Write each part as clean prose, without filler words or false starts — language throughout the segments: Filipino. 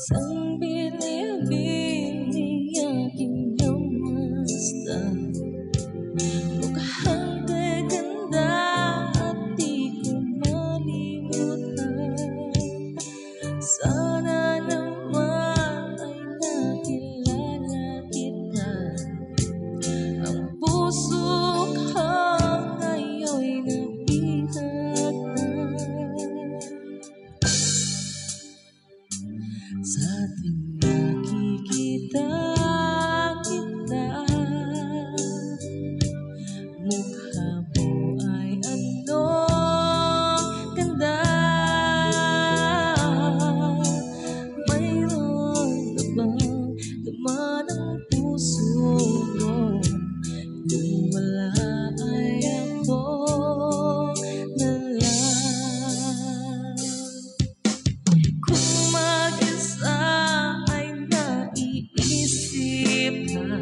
Sang bili-bili aking namasta, mukhang gaganda at di ko malimutan. Sana naman ay nakilala kita. Ang puso ko ngayon'y nabihat na. Sa tuwing nakikita kita, mukha mo ay anong ganda. Mayroon na bang laman ang puso mo? Kung wala ay ako na lang. Kung mag-isa ay naiisip na,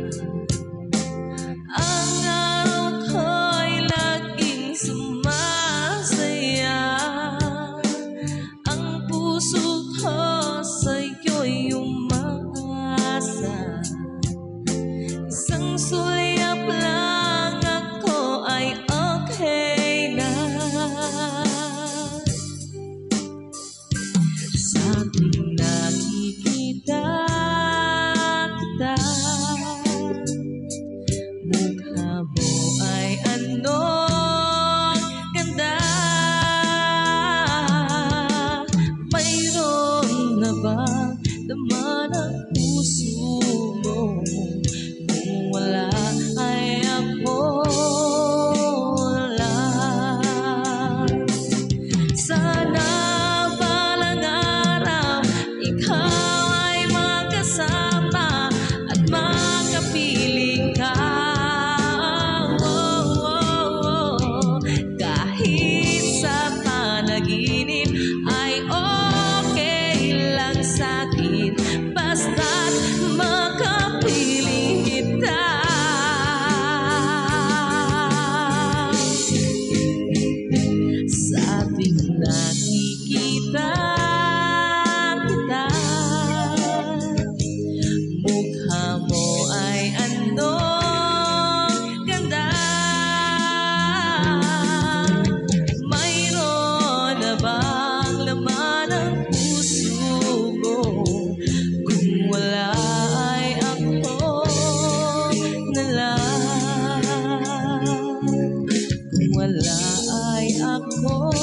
ang araw ko'y laging sumasaya. Ang puso ko sa'yo'y umaasa. Isang sulyap lang ako ay okay na. Sa tuwing nakikita kita, mukha mo ay anong ganda. Mayroon na bang laman ang puso mo? Kung wala ay ako lang. Sana balang araw ikaw ay makasama at makapiling ka. Kahit sa panaginip ay okay lang sa'kin, basta't makapiling kita. Sa tuwing nakikita kita, mukha mo ay anong ganda. Mayroon na bang laman ang puso mo? Kung wala ay ako na lang. Kung wala ay ako